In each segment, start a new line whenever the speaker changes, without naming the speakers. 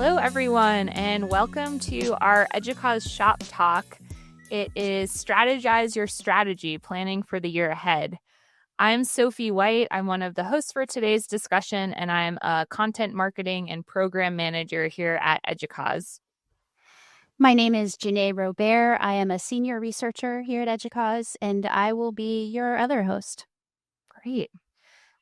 Hello, everyone, and welcome to our EDUCAUSE Shop Talk. It is Strategize Your Strategy, Planning for the Year Ahead. I'm Sophie White. I'm one of the hosts for today's discussion, and I'm a content marketing and program manager here at EDUCAUSE.
My name is Jenay Robert. I am a senior researcher here at EDUCAUSE, and I will be your other host.
Great.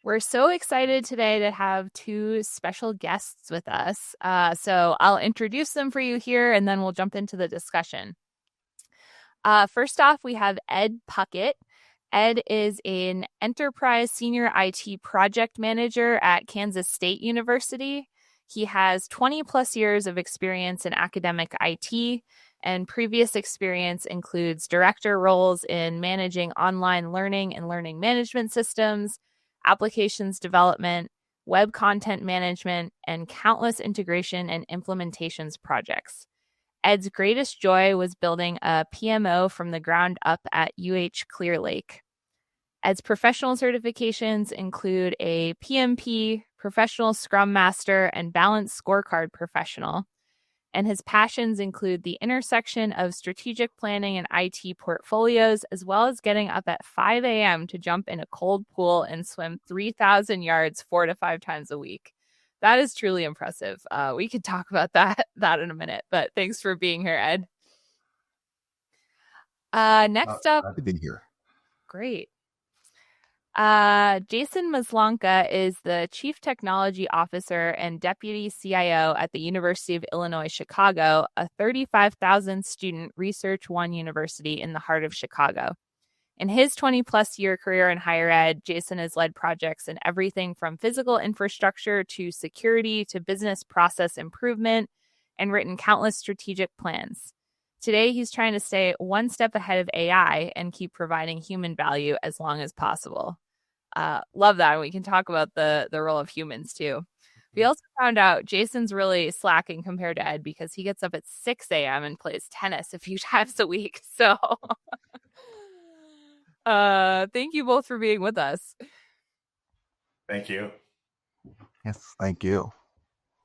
We're so excited today to have two special guests with us. So I'll introduce them for you here, and then we'll jump into the discussion. First off, we have Ed Puckett. Ed is an enterprise senior IT project manager at Kansas State University. He has 20 plus years of experience in academic IT, and previous experience includes director roles in managing online learning and learning management systems, applications development, web content management, and countless integration and implementations projects. Ed's greatest joy was building a PMO from the ground up at Clear Lake. Ed's professional certifications include a PMP, Professional Scrum Master, and Balanced Scorecard Professional. And his passions include the intersection of strategic planning and IT portfolios, as well as getting up at 5 a.m. to jump in a cold pool and swim 3,000 yards 4 to 5 times a week. That is truly impressive. We could talk about that in a minute, but thanks for being here, Ed. Next up.
Glad to be here.
Great. Jason Maslanka is the Chief Technology Officer and Deputy CIO at the University of Illinois, Chicago, a 35,000 student Research One university in the heart of Chicago. In his 20-plus year career in higher ed, Jason has led projects in everything from physical infrastructure to security to business process improvement and written countless strategic plans. Today, he's trying to stay one step ahead of AI and keep providing human value as long as possible. Love that. We can talk about the role of humans, too. We also found out Jason's really slacking compared to Ed because he gets up at 6 a.m. and plays tennis a few times a week. So thank you both for being with us.
Thank you.
Yes, thank you.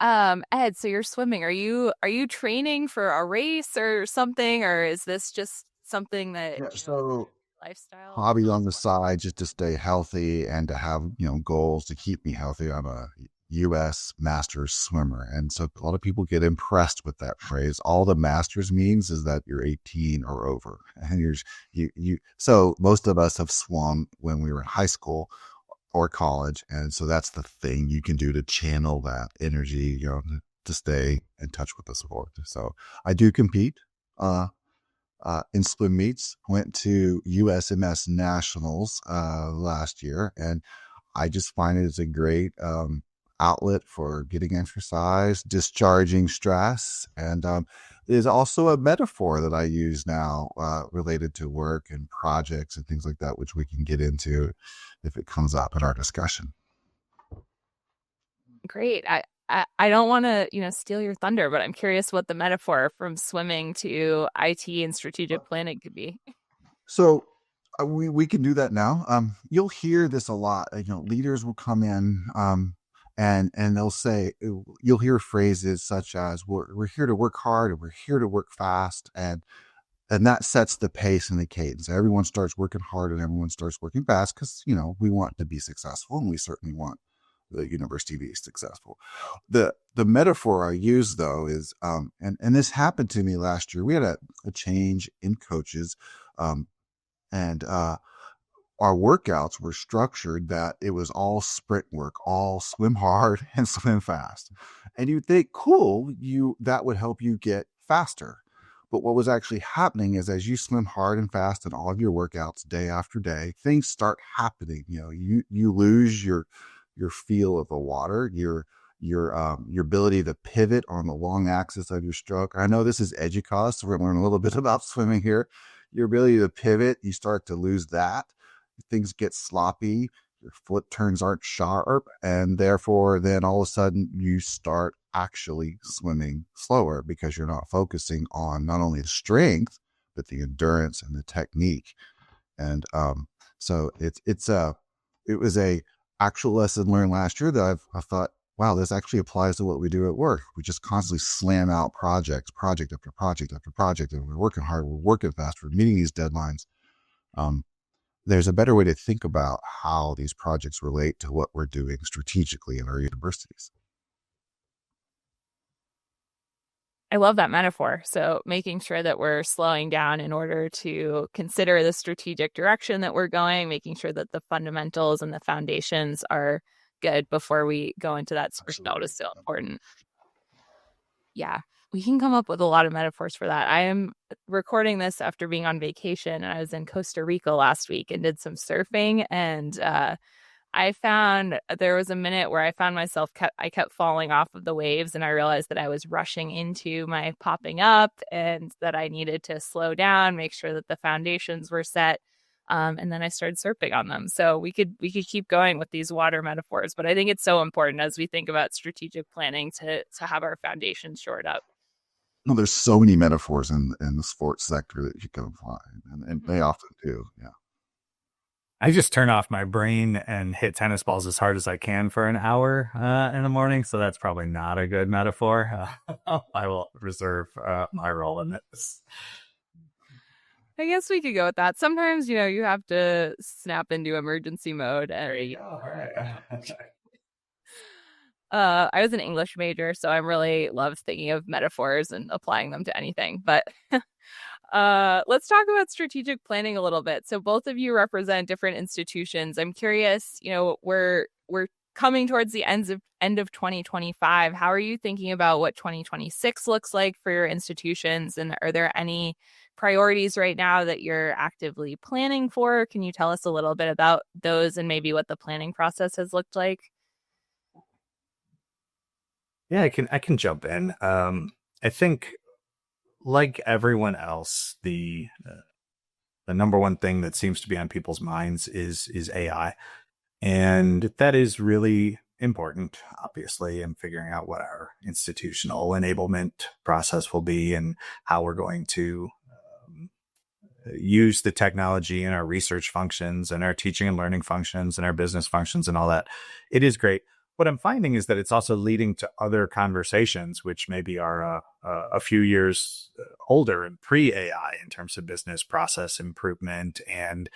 Ed, so you're swimming. Are you training for a race or something, or is this just something that lifestyle
hobby on the side just to stay healthy and to have goals to keep me healthy? I'm a U.S. Masters swimmer, and so a lot of people get impressed with that phrase. All the Masters means is that you're 18 or over, and so most of us have swum when we were in high school or college, and so that's the thing you can do to channel that energy, to stay in touch with the sport. So I do compete in swim meets. Went to USMS Nationals last year, and I just find it as a great outlet for getting exercise, discharging stress, and is also a metaphor that I use now related to work and projects and things like that, which we can get into if it comes up in our discussion.
Great. I don't want to steal your thunder, but I'm curious what the metaphor from swimming to IT and strategic planning could be.
So we can do that now. You'll hear this a lot. Leaders will come in and they'll say, you'll hear phrases such as, we're here to work hard and we're here to work fast. And that sets the pace and the cadence. Everyone starts working hard and everyone starts working fast because, we want to be successful, and we certainly want the university to be successful. The metaphor I use, though, is, and this happened to me last year. We had a change in coaches, and our workouts were structured that it was all sprint work, all swim hard and swim fast. And you'd think, cool, that would help you get faster. But what was actually happening is, as you swim hard and fast in all of your workouts day after day, things start happening. You lose your feel of the water, your ability to pivot on the long axis of your stroke. I know this is EDUCAUSE, so we're going to learn a little bit about swimming here. Your ability to pivot, you start to lose that. Things get sloppy, your foot turns aren't sharp, and therefore then all of a sudden you start actually swimming slower because you're not focusing on not only the strength, but the endurance and the technique. And so it was a actual lesson learned last year that I thought wow, this actually applies to what we do at work. We just constantly slam out project after project after project, and we're working hard, we're working fast, we're meeting these deadlines. There's a better way to think about how these projects relate to what we're doing strategically in our universities.
I love that metaphor. So making sure that we're slowing down in order to consider the strategic direction that we're going, making sure that the fundamentals and the foundations are good before we go into that sprint is so important. Yeah, we can come up with a lot of metaphors for that. I am recording this after being on vacation, and I was in Costa Rica last week and did some surfing, and I found there was a minute where I found myself, I kept falling off of the waves, and I realized that I was rushing into my popping up and that I needed to slow down, make sure that the foundations were set. And then I started surfing on them. So we could keep going with these water metaphors, but I think it's so important as we think about strategic planning to have our foundations shored up.
No, there's so many metaphors in the sports sector that you can apply, and they often do. Yeah.
I just turn off my brain and hit tennis balls as hard as I can for an hour in the morning. So that's probably not a good metaphor. I will reserve my role in this.
I guess we could go with that. Sometimes, you have to snap into emergency mode. And
there you go. All right.
I was an English major, so I really love thinking of metaphors and applying them to anything. But let's talk about strategic planning a little bit. So both of you represent different institutions. I'm curious, we're coming towards the end of 2025. How are you thinking about what 2026 looks like for your institutions? And are there any priorities right now that you're actively planning for? Can you tell us a little bit about those and maybe what the planning process has looked like?
Yeah, I can jump in. I think, like everyone else, the number one thing that seems to be on people's minds is AI, and that is really important, obviously, in figuring out what our institutional enablement process will be and how we're going to use the technology in our research functions and our teaching and learning functions and our business functions and all that. It is great. What I'm finding is that it's also leading to other conversations, which maybe are a few years older and pre-AI in terms of business process improvement and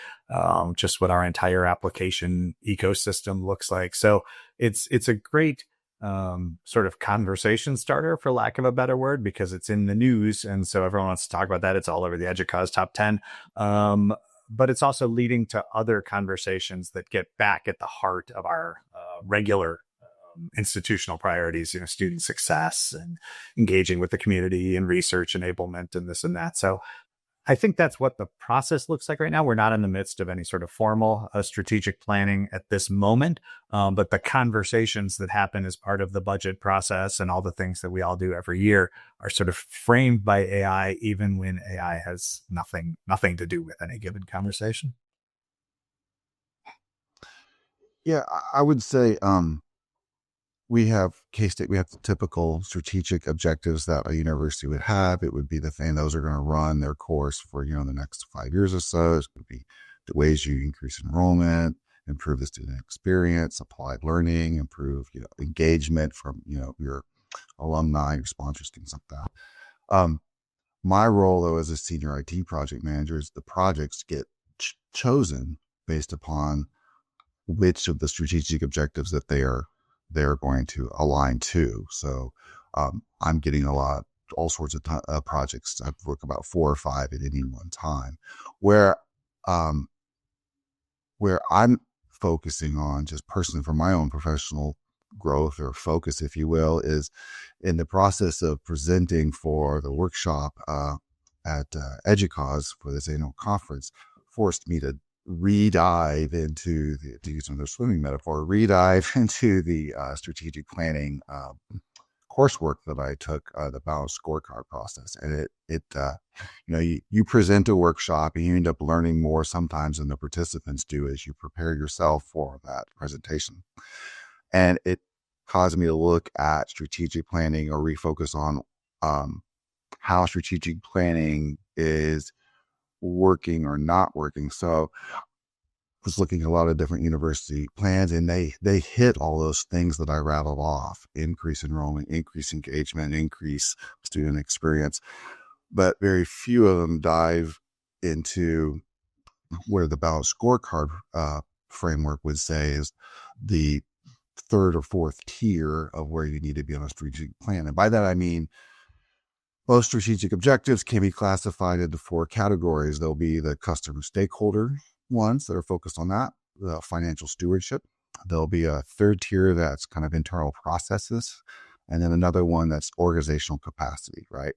just what our entire application ecosystem looks like. So it's a great sort of conversation starter, for lack of a better word, because it's in the news. And so everyone wants to talk about that. It's all over the EDUCAUSE top 10. But it's also leading to other conversations that get back at the heart of our regular institutional priorities, student success and engaging with the community and research enablement and this and that. So I think that's what the process looks like right now. We're not in the midst of any sort of formal strategic planning at this moment, but the conversations that happen as part of the budget process and all the things that we all do every year are sort of framed by AI, even when AI has nothing to do with any given conversation.
Yeah, I would say we have K-State, we have the typical strategic objectives that a university would have. It would be the thing, those are going to run their course for, the next 5 years or so. It's going to be the ways you increase enrollment, improve the student experience, applied learning, improve, engagement from, your alumni, your sponsors, things like that. My role, though, as a senior IT project manager is the projects get chosen based upon which of the strategic objectives that they're going to align to. So I'm getting all sorts of projects. I work about 4 or 5 at any one time, where I'm focusing on, just personally for my own professional growth or focus, if you will, is in the process of presenting for the workshop at EDUCAUSE for this annual conference, forced me to re-dive into to use another swimming metaphor, re-dive into the strategic planning coursework that I took, the balanced scorecard process. And you present a workshop and you end up learning more sometimes than the participants do as you prepare yourself for that presentation. And it caused me to look at strategic planning or refocus on how strategic planning is working or not working. So was looking at a lot of different university plans, and they hit all those things that I rattled off: increase enrollment, increase engagement, increase student experience. But very few of them dive into where the balanced scorecard framework would say is the third or fourth tier of where you need to be on a strategic plan. And by that, I mean, most strategic objectives can be classified into 4 categories. There'll be the customer stakeholder ones that are focused on that, the financial stewardship. There'll be a third tier that's kind of internal processes, and then another one that's organizational capacity, right?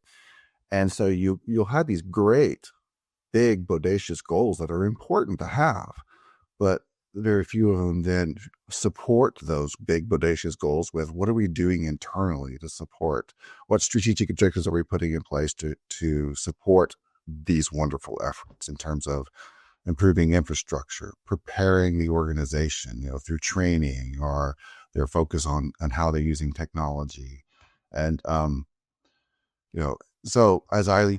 And so you'll have these great, big, bodacious goals that are important to have, but very few of them then support those big, bodacious goals with what are we doing internally to support? What strategic objectives are we putting in place to support these wonderful efforts in terms of improving infrastructure, preparing the organization, through training, or their focus on how they're using technology. And, so as I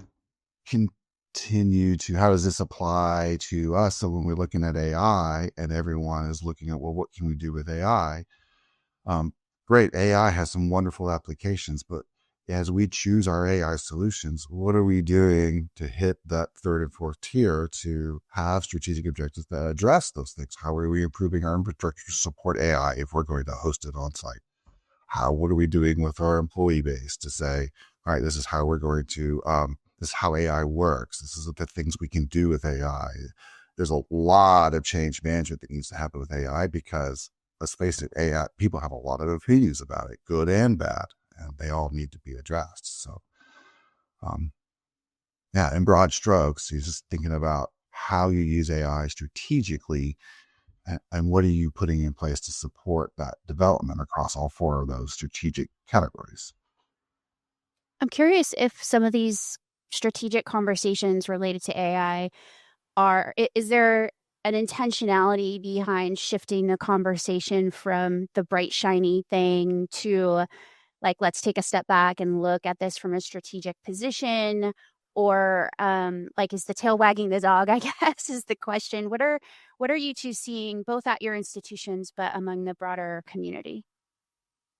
continue to, how does this apply to us? So when we're looking at AI and everyone is looking at, well, what can we do with AI? Great. AI has some wonderful applications, but as we choose our AI solutions, what are we doing to hit that third and fourth tier to have strategic objectives that address those things? How are we improving our infrastructure to support AI if we're going to host it on site? What are we doing with our employee base to say, all right, this is how we're going to, this is how AI works. This is the things we can do with AI. There's a lot of change management that needs to happen with AI because, let's face it, AI, people have a lot of opinions about it, good and bad, and they all need to be addressed. So, in broad strokes, you're just thinking about how you use AI strategically and what are you putting in place to support that development across all 4 of those strategic categories.
I'm curious if some of these strategic conversations related to AI is there an intentionality behind shifting the conversation from the bright, shiny thing to, like, let's take a step back and look at this from a strategic position? Or is the tail wagging the dog, I guess, is the question. What are you two seeing both at your institutions but among the broader community?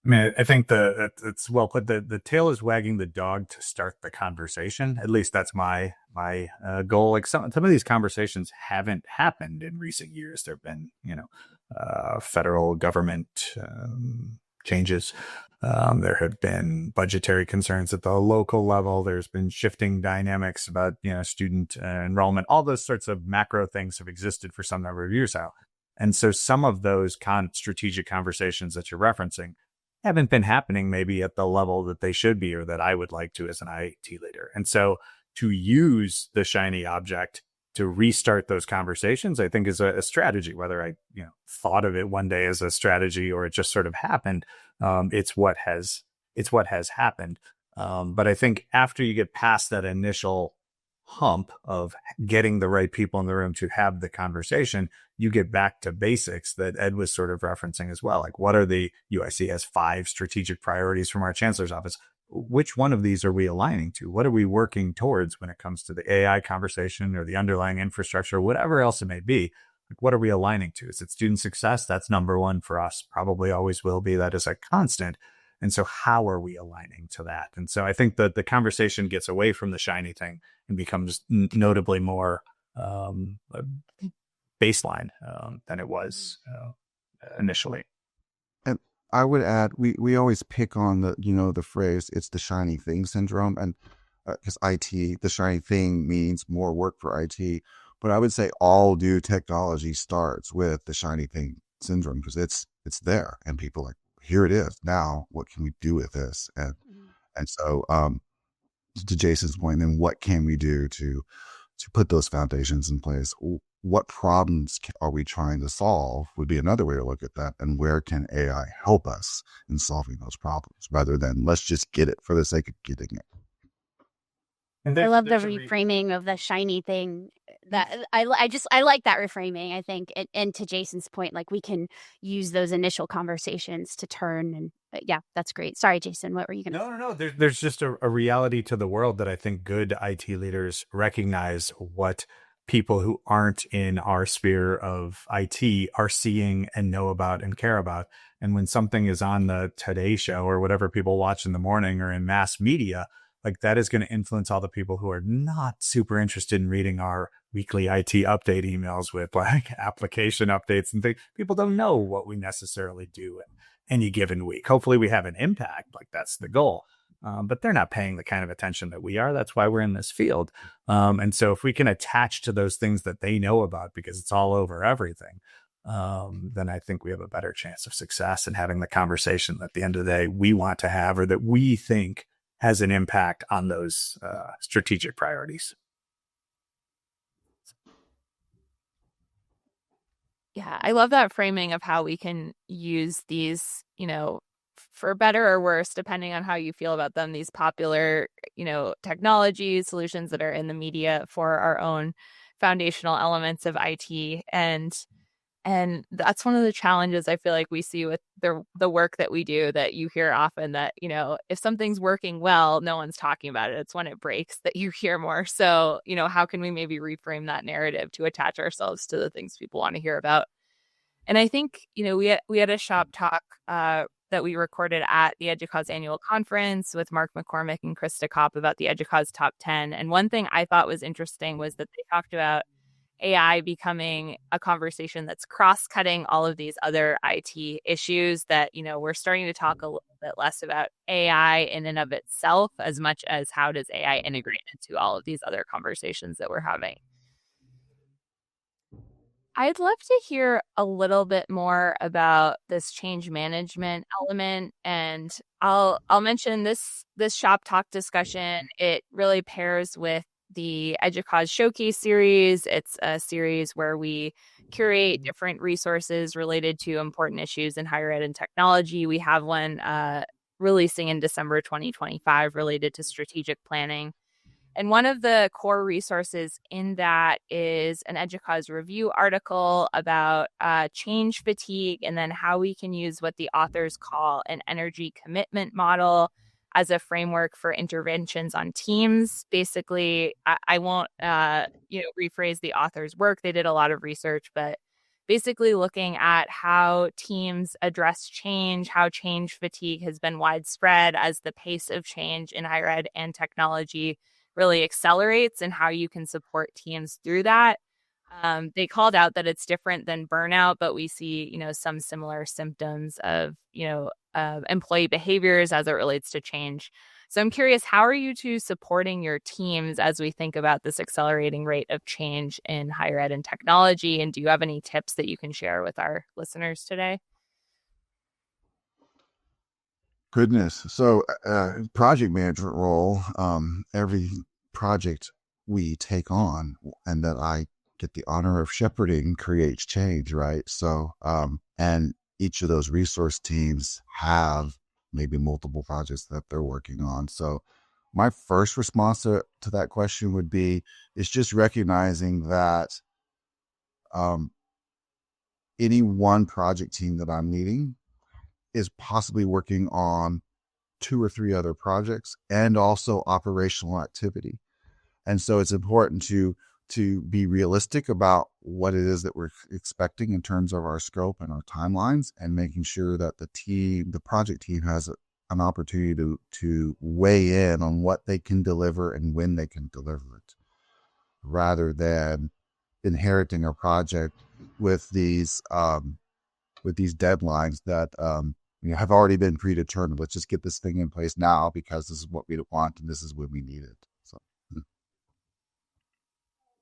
I mean, I think it's well put. The tail is wagging the dog to start the conversation. At least that's my goal. Like some of these conversations haven't happened in recent years. There've been federal government changes. There have been budgetary concerns at the local level. There's been shifting dynamics about student enrollment. All those sorts of macro things have existed for some number of years now. And so some of those strategic conversations that you're referencing haven't been happening maybe at the level that they should be or that I would like to as an IT leader. And so to use the shiny object to restart those conversations, I think is a strategy. Whether I thought of it one day as a strategy or it just sort of happened, it's what has happened. But I think after you get past that initial hump of getting the right people in the room to have the conversation, you get back to basics that Ed was sort of referencing as well. Like, what are the UIC has 5 strategic priorities from our chancellor's office? Which one of these are we aligning to? What are we working towards when it comes to the AI conversation or the underlying infrastructure, whatever else it may be? Like, what are we aligning to? Is it student success? That's number 1 for us. Probably always will be. That is a constant. And so how are we aligning to that? And so I think that the conversation gets away from the shiny thing and becomes notably more baseline than it was initially.
And I would add, we always pick on the phrase, it's the shiny thing syndrome. And because IT, the shiny thing means more work for IT. But I would say all new technology starts with the shiny thing syndrome because it's there and people are like, here it is. Now, what can we do with this? And so, to Jason's point, then what can we do to put those foundations in place? What problems are we trying to solve would be another way to look at that. And where can AI help us in solving those problems rather than let's just get it for the sake of getting it?
And I love the reframing of the shiny thing. That I like that reframing, I think. And to Jason's point, like, we can use those initial conversations to turn and yeah, that's great. Sorry, Jason, what were you going to say?
No. There's just a reality to the world that I think good IT leaders recognize what people who aren't in our sphere of IT are seeing and know about and care about. And when something is on the Today Show or whatever people watch in the morning or in mass media, like that is going to influence all the people who are not super interested in reading our weekly IT update emails with like application updates and things. People don't know what we necessarily do in any given week. Hopefully we have an impact, like that's the goal. But they're not paying the kind of attention that we are. That's why we're in this field. And so if we can attach to those things that they know about, because it's all over everything, then I think we have a better chance of success in having the conversation at the end of the day we want to have, or that we think has an impact on those strategic priorities.
Yeah, I love that framing of how we can use these, for better or worse, depending on how you feel about them, these popular, technologies, solutions that are in the media for our own foundational elements of IT. And that's one of the challenges I feel like we see with the work that we do, that you hear often, that, if something's working well, no one's talking about it. It's when it breaks that you hear more. So, how can we maybe reframe that narrative to attach ourselves to the things people want to hear about? And I think, we had a shop talk that we recorded at the EDUCAUSE annual conference with Mark McCormick and Krista Kopp about the EDUCAUSE top 10. And one thing I thought was interesting was that they talked about AI becoming a conversation that's cross-cutting all of these other IT issues, that, we're starting to talk a little bit less about AI in and of itself as much as how does AI integrate into all of these other conversations that we're having. I'd love to hear a little bit more about this change management element, and I'll mention this shop talk discussion. It really pairs with the EDUCAUSE Showcase series. It's a series where we curate different resources related to important issues in higher ed and technology. We have one releasing in December 2025 related to strategic planning. And one of the core resources in that is an EDUCAUSE review article about change fatigue, and then how we can use what the authors call an energy commitment model as a framework for interventions on teams. Basically, I won't rephrase the author's work. They did a lot of research, but basically looking at how teams address change, how change fatigue has been widespread as the pace of change in higher ed and technology really accelerates, and how you can support teams through that. They called out that it's different than burnout, but we see, some similar symptoms of, employee behaviors as it relates to change. So I'm curious, how are you two supporting your teams as we think about this accelerating rate of change in higher ed and technology? And do you have any tips that you can share with our listeners today?
Goodness. So project management role, every project we take on and that I get the honor of shepherding creates change, right? So, and each of those resource teams have maybe multiple projects that they're working on. So my first response to that question would be, it's just recognizing that any one project team that I'm leading is possibly working on 2 or 3 other projects and also operational activity. And so it's important to be realistic about what it is that we're expecting in terms of our scope and our timelines, and making sure that the project team has an opportunity to weigh in on what they can deliver and when they can deliver it, rather than inheriting a project with these deadlines that have already been predetermined. Let's just get this thing in place now because this is what we want and this is when we need it. So,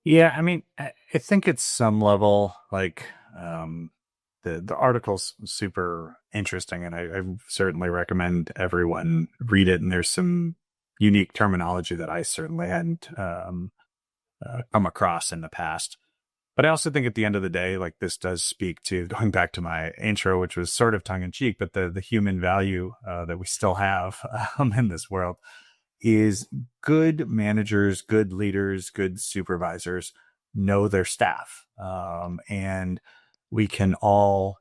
yeah, I mean, I think at some level, like the article's super interesting, and I certainly recommend everyone read it. And there's some unique terminology that I certainly hadn't come across in the past. But I also think at the end of the day, like this does speak to, going back to my intro, which was sort of tongue in cheek, but the human value that we still have in this world is good managers, good leaders, good supervisors know their staff. And we can all,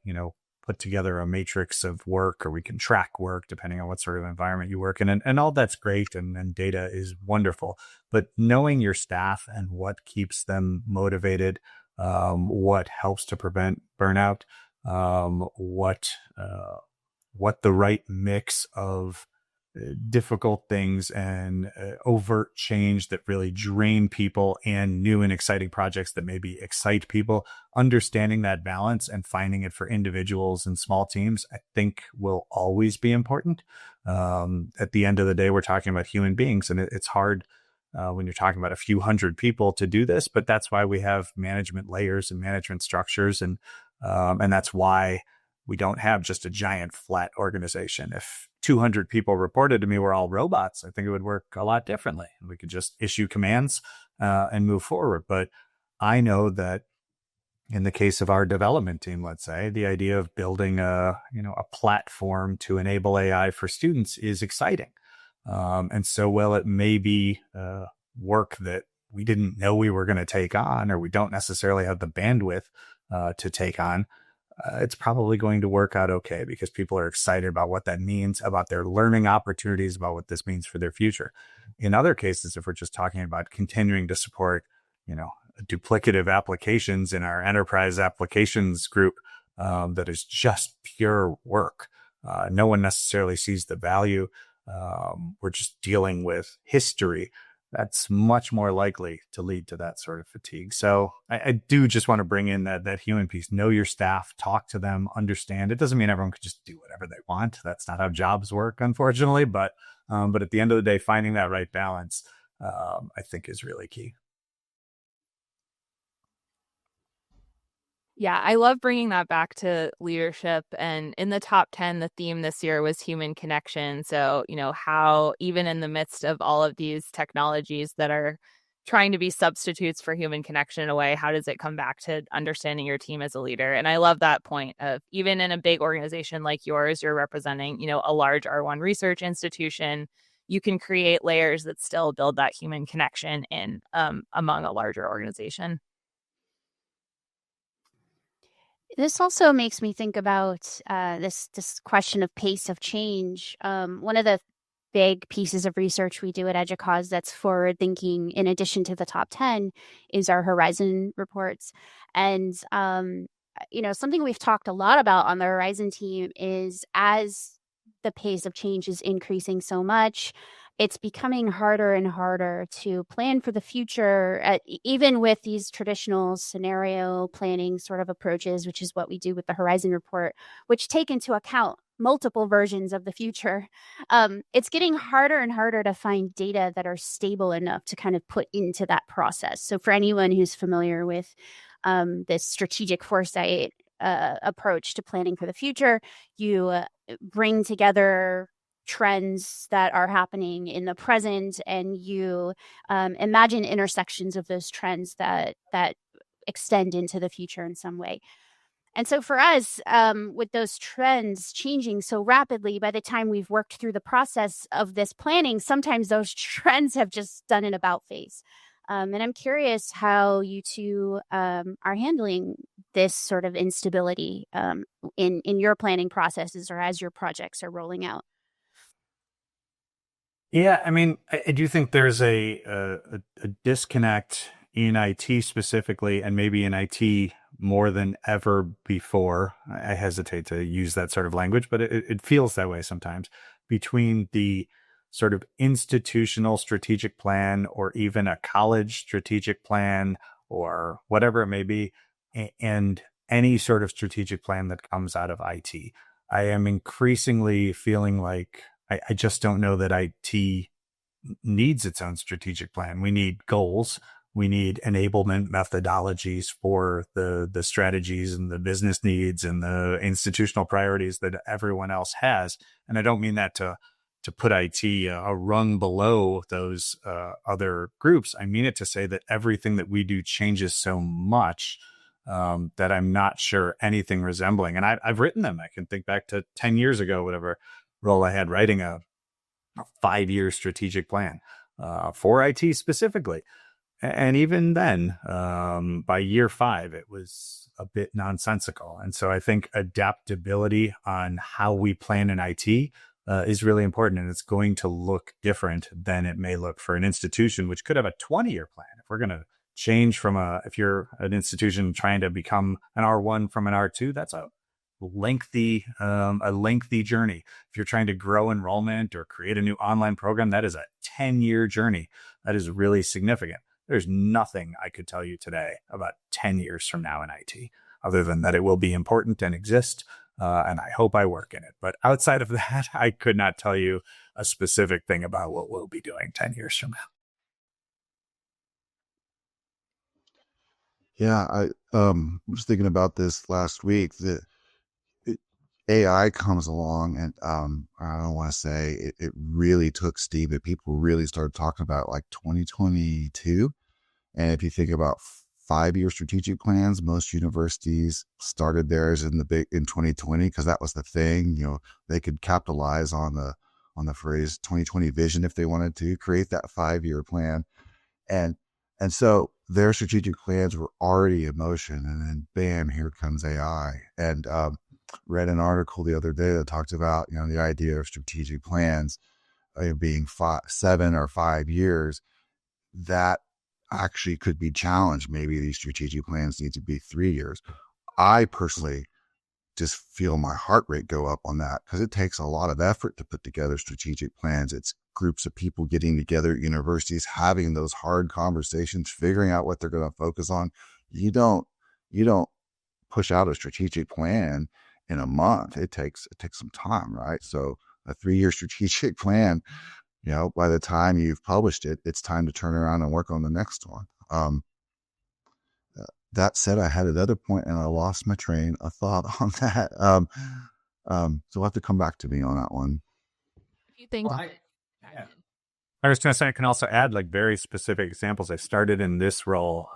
put together a matrix of work, or we can track work depending on what sort of environment you work in. And all that's great. And data is wonderful. But knowing your staff and what keeps them motivated, what helps to prevent burnout, what the right mix of difficult things and overt change that really drain people, and new and exciting projects that maybe excite people, understanding that balance and finding it for individuals and small teams, I think will always be important. At the end of the day, we're talking about human beings, and it's hard when you're talking about a few hundred people to do this, but that's why we have management layers and management structures. And that's why we don't have just a giant flat organization. If 200 people reported to me were all robots, I think it would work a lot differently. We could just issue commands and move forward. But I know that in the case of our development team, let's say, the idea of building a platform to enable AI for students is exciting. And so while it may be work that we didn't know we were going to take on, or we don't necessarily have the bandwidth to take on, it's probably going to work out okay, because people are excited about what that means, about their learning opportunities, about what this means for their future. In other cases, if we're just talking about continuing to support, duplicative applications in our enterprise applications group, that is just pure work. No one necessarily sees the value. We're just dealing with history. That's much more likely to lead to that sort of fatigue. So I do just want to bring in that human piece. Know your staff, talk to them, understand. It doesn't mean everyone can just do whatever they want. That's not how jobs work, unfortunately. But at the end of the day, finding that right balance, I think, is really key.
Yeah, I love bringing that back to leadership. And in the top 10, the theme this year was human connection. So, how even in the midst of all of these technologies that are trying to be substitutes for human connection in a way, how does it come back to understanding your team as a leader? And I love that point of, even in a big organization like yours, you're representing, a large R1 research institution. You can create layers that still build that human connection in among a larger organization.
This also makes me think about this question of pace of change. One of the big pieces of research we do at EDUCAUSE that's forward thinking, in addition to the top 10, is our Horizon reports. And something we've talked a lot about on the Horizon team is, as the pace of change is increasing so much, it's becoming harder and harder to plan for the future, even with these traditional scenario planning sort of approaches, which is what we do with the Horizon report, which take into account multiple versions of the future. It's getting harder and harder to find data that are stable enough to kind of put into that process. So for anyone who's familiar with this strategic foresight approach to planning for the future, you bring together trends that are happening in the present, and you imagine intersections of those trends that extend into the future in some way. And so for us, with those trends changing so rapidly, by the time we've worked through the process of this planning, sometimes those trends have just done an about phase. And I'm curious how you two are handling this sort of instability in your planning processes, or as your projects are rolling out.
Yeah, I mean, I do think there's a disconnect in IT specifically, and maybe in IT more than ever before. I hesitate to use that sort of language, but it feels that way sometimes, between the sort of institutional strategic plan, or even a college strategic plan, or whatever it may be, and any sort of strategic plan that comes out of IT. I am increasingly feeling like I just don't know that IT needs its own strategic plan. We need goals. We need enablement methodologies for the strategies and the business needs and the institutional priorities that everyone else has. And I don't mean that to put IT a rung below those other groups. I mean it to say that everything that we do changes so much that I'm not sure anything resembling. And I've written them. I can think back to 10 years ago, whatever role I had, writing a 5-year strategic plan for IT specifically. And even then, by year 5, it was a bit nonsensical. And so I think adaptability on how we plan in IT is really important. And it's going to look different than it may look for an institution, which could have a 20-year plan. If we're going to change if you're an institution trying to become an R1 from an R2, that's a lengthy journey. If you're trying to grow enrollment or create a new online program, that is a 10-year journey. That is really significant. There's nothing I could tell you today about 10 years from now in IT, other than that it will be important and exist, and I hope I work in it. But outside of that, I could not tell you a specific thing about what we'll be doing 10 years from now.
Yeah, I was thinking about this last week. That AI comes along, and I don't want to say it really took steam, but people really started talking about like 2022. And if you think about 5-year strategic plans, most universities started theirs in 2020 because that was the thing. They could capitalize on the phrase 2020 vision if they wanted to create that 5-year plan. And so their strategic plans were already in motion, and then bam, here comes AI. And read an article the other day that talked about the idea of strategic plans being 7 or 5 years. That actually could be challenged. Maybe these strategic plans need to be 3 years. I personally just feel my heart rate go up on that because it takes a lot of effort to put together strategic plans. It's groups of people getting together at universities, having those hard conversations, figuring out what they're going to focus on. You don't push out a strategic plan in a month. It takes some time, right? So a 3-year strategic plan, by the time you've published it, it's time to turn around and work on the next one. That said, I had another point and I lost my train of thought on that. So we'll have to come back to me on that one.
If you think,
I was going to say, I can also add like very specific examples. I started in this role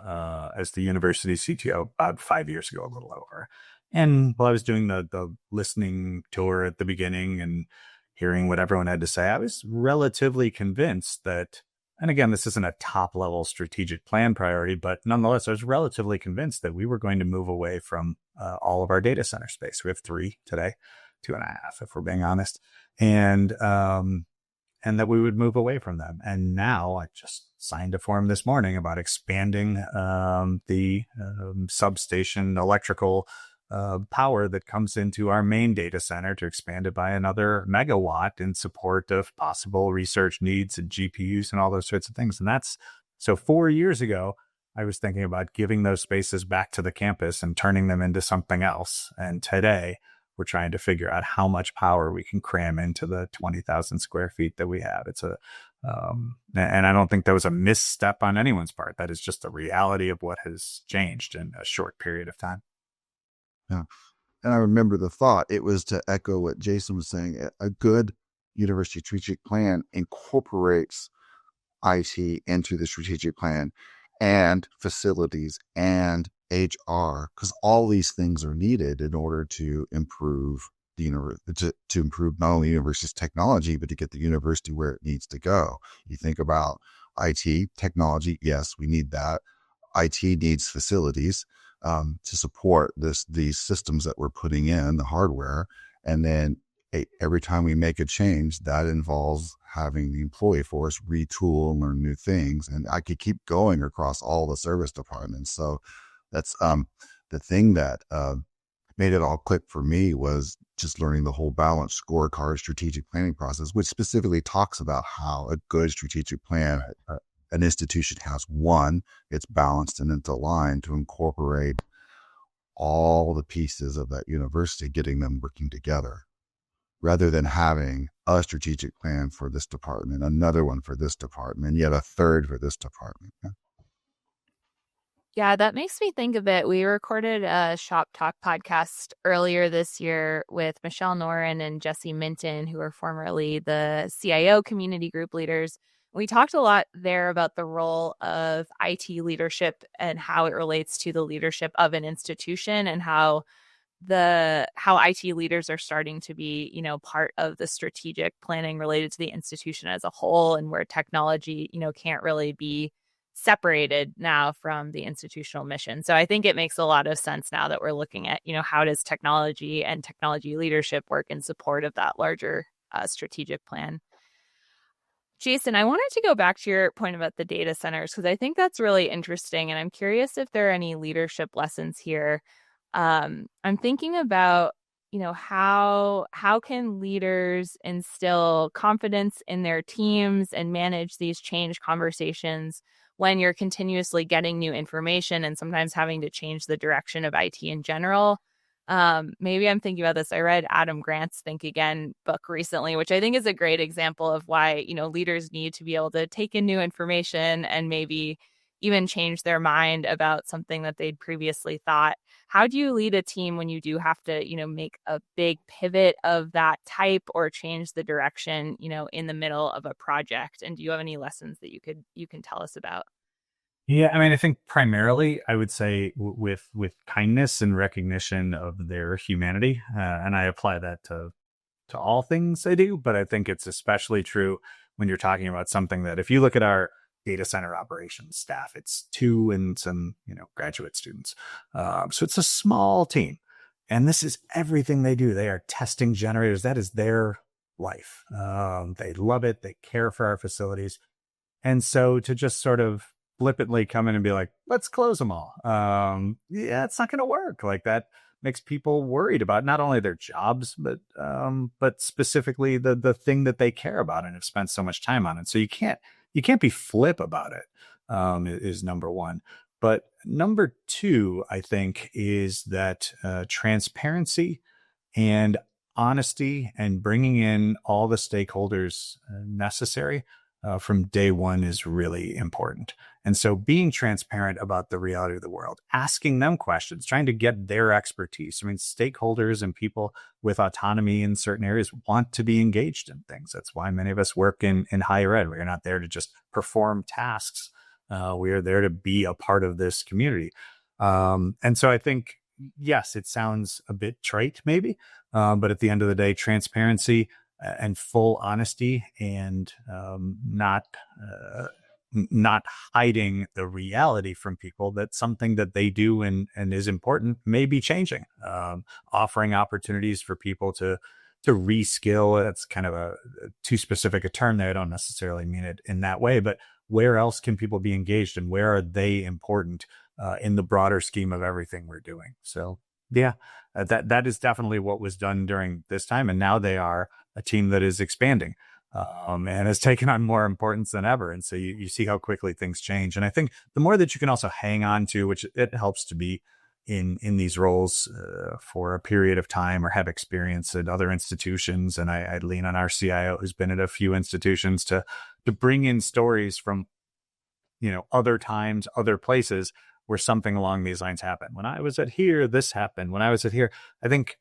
as the university CTO about 5 years ago, a little over. And while I was doing the listening tour at the beginning and hearing what everyone had to say, I was relatively convinced that, and again, this isn't a top level strategic plan priority, but nonetheless, I was relatively convinced that we were going to move away from all of our data center space. We have 3 today, 2.5, if we're being honest. And that we would move away from them. And now I just signed a form this morning about expanding the substation electrical power that comes into our main data center to expand it by another megawatt in support of possible research needs and GPUs and all those sorts of things. And so 4 years ago, I was thinking about giving those spaces back to the campus and turning them into something else. And today, we're trying to figure out how much power we can cram into the 20,000 square feet that we have. And I don't think that was a misstep on anyone's part. That is just the reality of what has changed in a short period of time.
Yeah. And I remember the thought, it was to echo what Jason was saying. A good university strategic plan incorporates IT into the strategic plan and facilities and HR, because all these things are needed in order to improve the to improve not only the university's technology, but to get the university where it needs to go. You think about IT technology. Yes, we need that. IT needs facilities to support these systems that we're putting in, the hardware. And then every time we make a change, that involves having the employee force retool and learn new things. And I could keep going across all the service departments. So that's the thing that made it all click for me was just learning the whole balanced scorecard strategic planning process, which specifically talks about how a good strategic plan, an institution has one, it's balanced and it's aligned to incorporate all the pieces of that university, getting them working together, rather than having a strategic plan for this department, another one for this department, yet a third for this department.
Yeah, that makes me think of it. We recorded a Shop Talk podcast earlier this year with Michelle Noren and Jesse Minton, who are formerly the CIO community group leaders. We talked a lot there about the role of IT leadership and how it relates to the leadership of an institution, and how IT leaders are starting to be, part of the strategic planning related to the institution as a whole, and where technology, can't really be separated now from the institutional mission. So I think it makes a lot of sense now that we're looking at, how does technology and technology leadership work in support of that larger strategic plan. Jason, I wanted to go back to your point about the data centers because I think that's really interesting. And I'm curious if there are any leadership lessons here. I'm thinking about, how can leaders instill confidence in their teams and manage these change conversations when you're continuously getting new information and sometimes having to change the direction of IT in general. Maybe I'm thinking about this. I read Adam Grant's Think Again book recently, which I think is a great example of why, leaders need to be able to take in new information and maybe even change their mind about something that they'd previously thought. How do you lead a team when you do have to, make a big pivot of that type or change the direction, in the middle of a project? And do you have any lessons that you can tell us about?
Yeah, I mean, I think primarily I would say with kindness and recognition of their humanity, and I apply that to all things I do, but I think it's especially true when you're talking about something that if you look at our data center operations staff, it's 2 and some graduate students, so it's a small team, and this is everything they do. They are testing generators. That is their life. They love it. They care for our facilities, and so to just sort of flippantly come in and be like, let's close them all. Yeah, it's not going to work. Like that makes people worried about not only their jobs, but specifically the thing that they care about and have spent so much time on. And so you can't be flip about it, is number one. But number two, I think, is that transparency and honesty and bringing in all the stakeholders necessary from day one is really important. And so being transparent about the reality of the world, asking them questions, trying to get their expertise. I mean, stakeholders and people with autonomy in certain areas want to be engaged in things. That's why many of us work in higher ed. We're not there to just perform tasks. We are there to be a part of this community. And so I think, yes, it sounds a bit trite maybe, but at the end of the day, transparency and full honesty and not hiding the reality from people that something that they do and is important may be changing. Offering opportunities for people to reskill. That's kind of a too specific a term there. I don't necessarily mean it in that way, but where else can people be engaged and where are they important in the broader scheme of everything we're doing? So yeah, that is definitely what was done during this time. And now they are a team that is expanding and has taken on more importance than ever. And so you see how quickly things change. And I think the more that you can also hang on to, which it helps to be in these roles for a period of time or have experience at other institutions. And I'd lean on our CIO who's been at a few institutions to bring in stories from, other times, other places where something along these lines happened. When I was at here, this happened. When I was at here, I think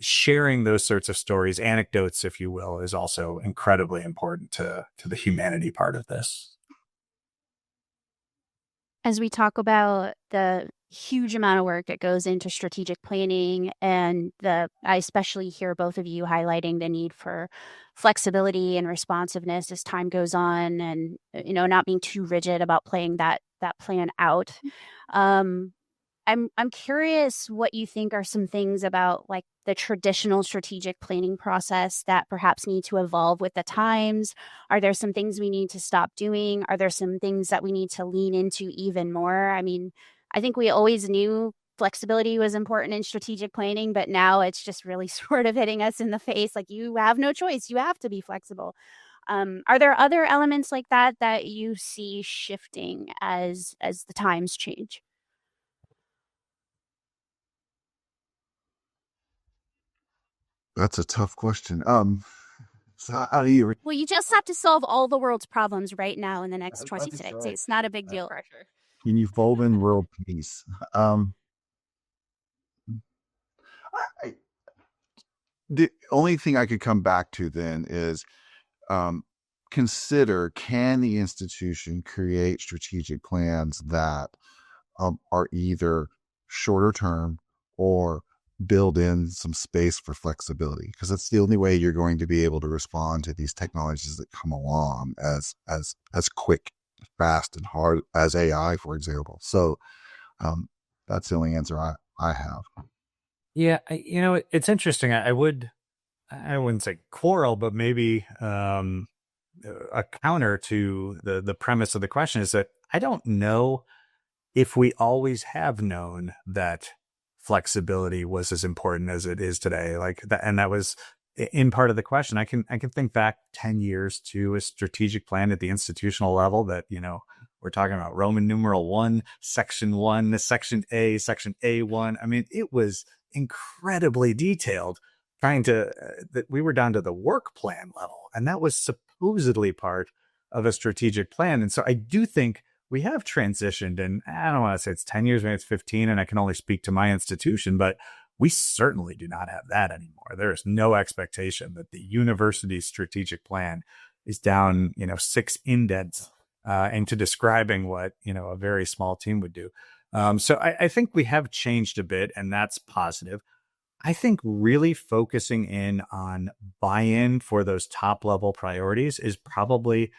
sharing those sorts of stories, anecdotes, if you will, is also incredibly important to the humanity part of this.
As we talk about the huge amount of work that goes into strategic planning and I especially hear both of you highlighting the need for flexibility and responsiveness as time goes on and, not being too rigid about playing that plan out. I'm curious what you think are some things about like the traditional strategic planning process that perhaps need to evolve with the times. Are there some things we need to stop doing? Are there some things that we need to lean into even more? I mean, I think we always knew flexibility was important in strategic planning, but now it's just really sort of hitting us in the face. Like you have no choice. You have to be flexible. Are there other elements like that you see shifting as the times change?
That's a tough question. So how do you?
Well, you just have to solve all the world's problems right now in the next 26.
right.
It's not a big deal.
Pressure.
Can you fold in world peace? The only thing I could come back to then is consider, can the institution create strategic plans that are either shorter term or build in some space for flexibility, because that's the only way you're going to be able to respond to these technologies that come along as quick fast and hard as AI, for example. So that's the only answer I have.
Yeah, it's interesting. I wouldn't say quarrel, but maybe a counter to the premise of the question is that I don't know if we always have known that flexibility was as important as it is today. Like that, and that was in part of the question. I can think back 10 years to a strategic plan at the institutional level that, we're talking about Roman numeral 1, section 1, section A1. I mean, it was incredibly detailed, trying to that we were down to the work plan level, and that was supposedly part of a strategic plan. And so I do think we have transitioned, and I don't want to say it's 10 years, maybe it's 15, and I can only speak to my institution, but we certainly do not have that anymore. There is no expectation that the university's strategic plan is down, 6 indents into describing what, a very small team would do. So I think we have changed a bit, and that's positive. I think really focusing in on buy-in for those top level priorities is probably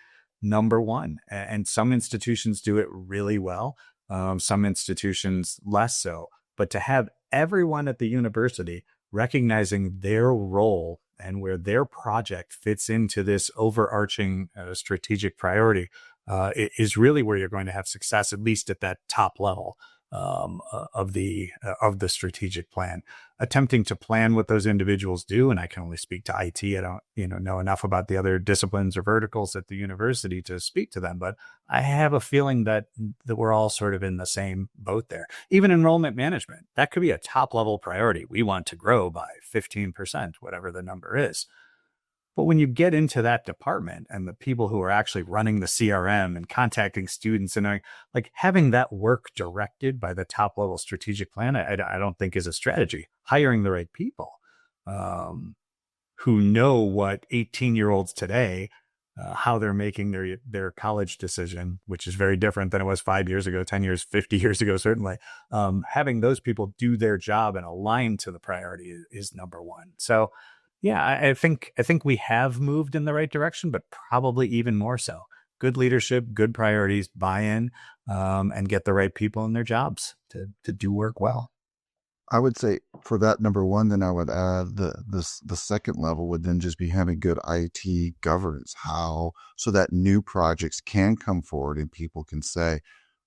number one. And some institutions do it really well. Some institutions less so. But to have everyone at the university recognizing their role and where their project fits into this overarching strategic priority is really where you're going to have success, at least at that top level of the strategic plan. Attempting to plan what those individuals do, and I can only speak to IT. I don't know enough about the other disciplines or verticals at the university to speak to them, but I have a feeling that we're all sort of in the same boat there. Even enrollment management, that could be a top level priority. We want to grow by 15%, whatever the number is. But when you get into that department and the people who are actually running the CRM and contacting students and like having that work directed by the top level strategic plan, I don't think is a strategy. Hiring the right people who know what 18-year-olds today, how they're making their college decision, which is very different than it was 5 years ago, 10 years, 50 years ago, certainly. Having those people do their job and align to the priority is number one. So yeah, I think we have moved in the right direction, but probably even more so. Good leadership, good priorities, buy-in, and get the right people in their jobs to do work well.
I would say for that number one, then I would add the second level would then just be having good IT governance, so that new projects can come forward and people can say,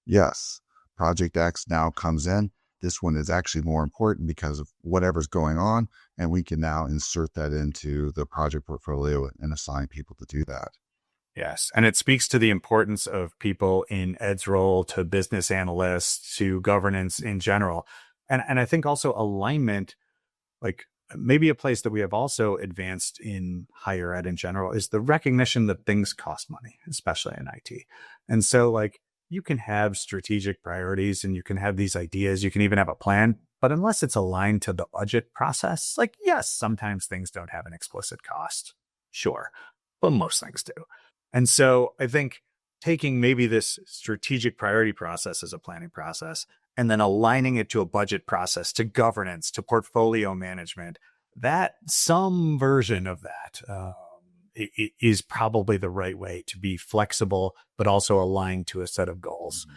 yes, Project X now comes in. This one is actually more important because of whatever's going on, and we can now insert that into the project portfolio and assign people to do that.
Yes, and it speaks to the importance of people in Ed's role, to business analysts, to governance in general. And I think also alignment, like maybe a place that we have also advanced in higher ed in general, is the recognition that things cost money, especially in IT. And so like, you can have strategic priorities and you can have these ideas, you can even have a plan, but unless it's aligned to the budget process, like, yes, sometimes things don't have an explicit cost. Sure. But most things do. And so I think taking maybe this strategic priority process as a planning process and then aligning it to a budget process, to governance, to portfolio management, that some version of that, is probably the right way to be flexible, but also aligned to a set of goals,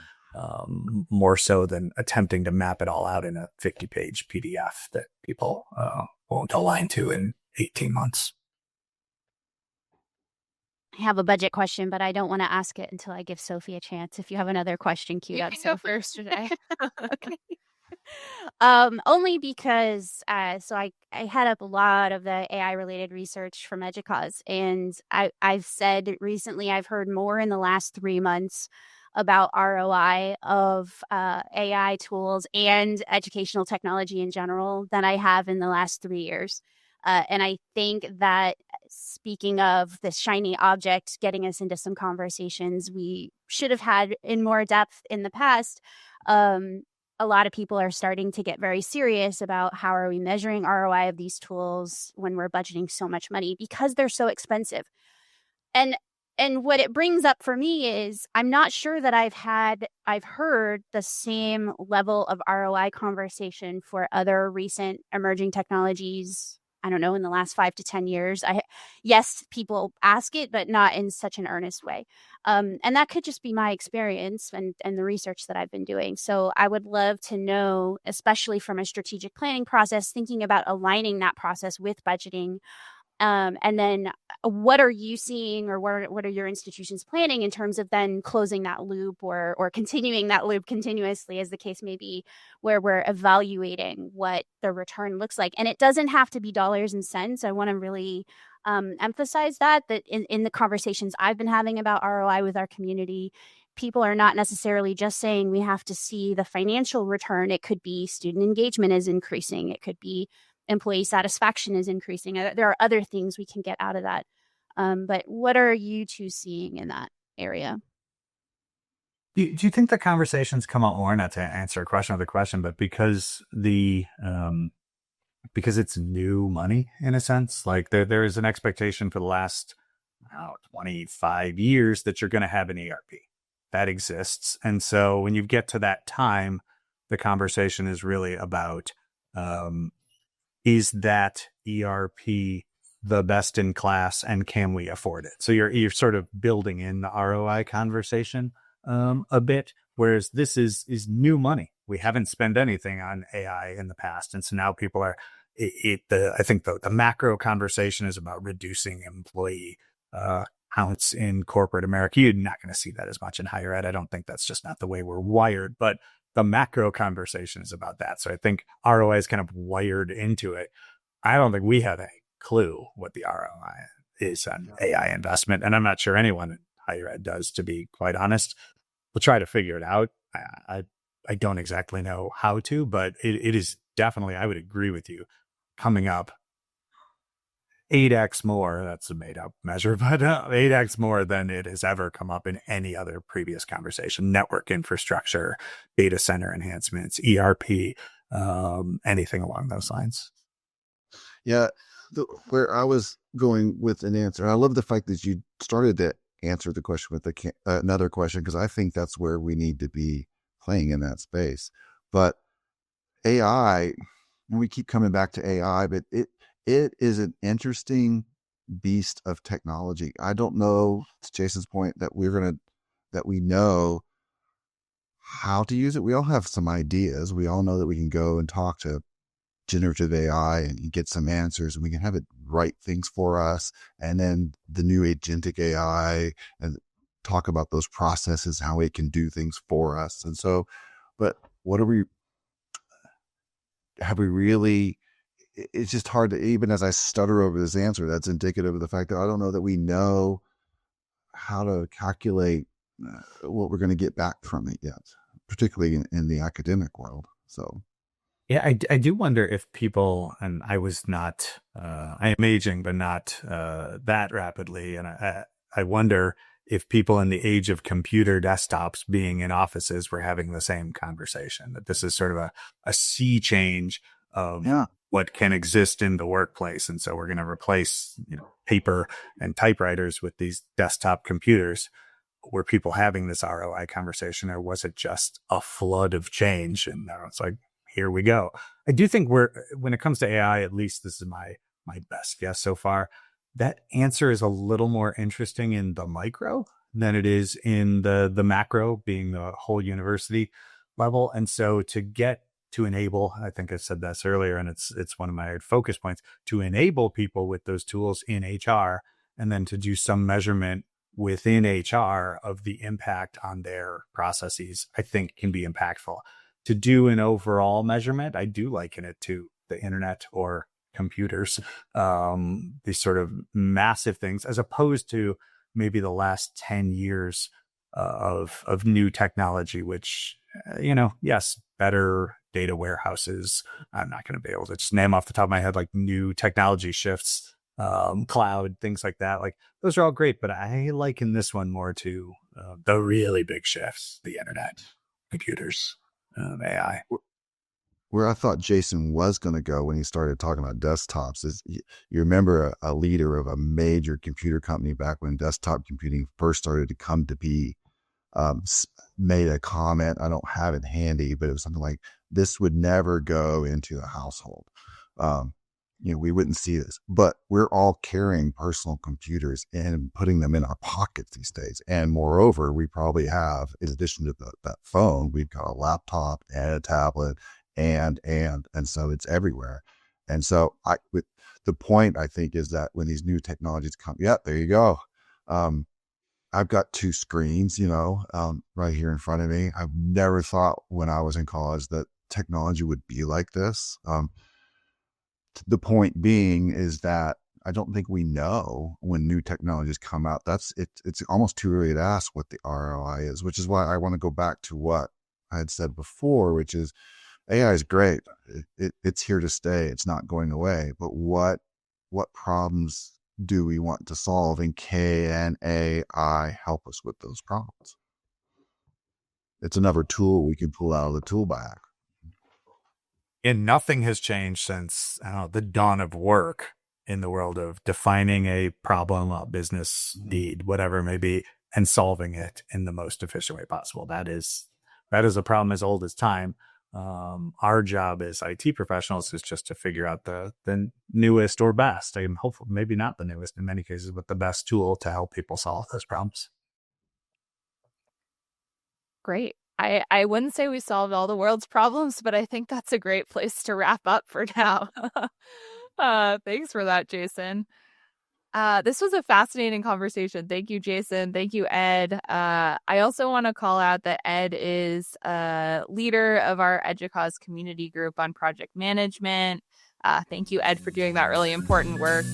more so than attempting to map it all out in a 50-page PDF that people won't align to in 18 months.
I have a budget question, but I don't want to ask it until I give Sophie a chance. If you have another question queued up,
You can go first today.
Okay. Only because so I head up a lot of the AI related research from EDUCAUSE, and I've said recently I've heard more in the last 3 months about ROI of AI tools and educational technology in general than I have in the last 3 years. And I think that, speaking of this shiny object getting us into some conversations we should have had in more depth in the past, a lot of people are starting to get very serious about how are we measuring ROI of these tools when we're budgeting so much money, because they're so expensive. And what it brings up for me is I'm not sure that I've heard the same level of ROI conversation for other recent emerging technologies I don't know, in the last 5 to 10 years. Yes, people ask it, but not in such an earnest way. And that could just be my experience and the research that I've been doing. So I would love to know, especially from a strategic planning process, thinking about aligning that process with budgeting. And then what are you seeing, or what are your institutions planning in terms of then closing that loop or continuing that loop continuously, as the case may be, where we're evaluating what the return looks like. And it doesn't have to be dollars and cents. I want to really emphasize that in the conversations I've been having about ROI with our community, people are not necessarily just saying we have to see the financial return. It could be student engagement is increasing. It could be employee satisfaction is increasing. There are other things we can get out of that. But what are you two seeing in that area?
Do you think the conversations come out more, not to answer a question with a question, but because because it's new money in a sense, like there is an expectation for the last 25 years that you're going to have an ERP that exists. And so when you get to that time, the conversation is really about, is that ERP the best in class and can we afford it? So you're sort of building in the ROI conversation a bit, whereas this is new money. We haven't spent anything on AI in the past. And so now people are, I think the macro conversation is about reducing employee counts in corporate America. You're not going to see that as much in higher ed. I don't think that's just not the way we're wired, but the macro conversation is about that. So I think ROI is kind of wired into it. I don't think we had a clue what the ROI is on AI investment. And I'm not sure anyone in higher ed does, to be quite honest. We'll try to figure it out. I don't exactly know how to, but it is definitely, I would agree with you, coming up 8x more. That's a made up measure, but 8x more than it has ever come up in any other previous conversation. Network infrastructure, data center enhancements, ERP, anything along those lines.
Yeah. Where I was going with an answer, I love the fact that you started to answer the question with another question, because I think that's where we need to be playing in that space. But AI, we keep coming back to AI, but it is an interesting beast of technology. I don't know, to Jason's point, that we know how to use it. We all have some ideas. We all know that we can go and talk to generative AI and get some answers, and we can have it write things for us. And then the new agentic AI, and talk about those processes, how it can do things for us. And so, but have we really, it's just hard to, even as I stutter over this answer, that's indicative of the fact that I don't know that we know how to calculate what we're going to get back from it yet, particularly in the academic world. So
yeah, I do wonder if people, and I was not, I am aging, but not that rapidly. And I wonder if people in the age of computer desktops being in offices were having the same conversation, that this is sort of a sea change of what can exist in the workplace. And so we're going to replace, paper and typewriters with these desktop computers. Were people having this ROI conversation, or was it just a flood of change? And it's like, here we go. I do think when it comes to AI, at least this is my best guess so far, that answer is a little more interesting in the micro than it is in the macro, being the whole university level. And so to enable, I think I said this earlier, and it's one of my focus points, to enable people with those tools in HR, and then to do some measurement within HR of the impact on their processes, I think can be impactful. To do an overall measurement, I do liken it to the internet or computers, these sort of massive things, as opposed to maybe the last 10 years of new technology, which, yes, better data warehouses. I'm not going to be able to just name off the top of my head, like new technology shifts, cloud, things like that. Like those are all great, but I liken this one more to the really big shifts, the internet, computers, AI.
Where I thought Jason was going to go when he started talking about desktops is, you remember a leader of a major computer company back when desktop computing first started to come to be, made a comment. I don't have it handy, but it was something like, this would never go into the household. we wouldn't see this, but we're all carrying personal computers and putting them in our pockets these days. And moreover, we probably have, in addition to that phone, we've got a laptop and a tablet and so it's everywhere. And so with the point, I think, is that when these new technologies come, there you go. I've got two screens, right here in front of me. I've never thought when I was in college that technology would be like this. The point being is that I don't think we know when new technologies come out. It's almost too early to ask what the ROI is, which is why I want to go back to what I had said before, which is AI is great. It's here to stay. It's not going away. But what problems do we want to solve, and can AI help us with those problems? It's another tool we can pull out of the tool bag.
And nothing has changed since, the dawn of work in the world of defining a problem, a business need, whatever it may be, and solving it in the most efficient way possible. That is a problem as old as time. Our job as IT professionals is just to figure out the newest or best. I'm hopeful, maybe not the newest in many cases, but the best tool to help people solve those problems.
Great. I wouldn't say we solved all the world's problems, but I think that's a great place to wrap up for now. Thanks for that, Jason. This was a fascinating conversation. Thank you, Jason. Thank you, Ed. I also want to call out that Ed is a leader of our EDUCAUSE community group on project management. Thank you, Ed, for doing that really important work.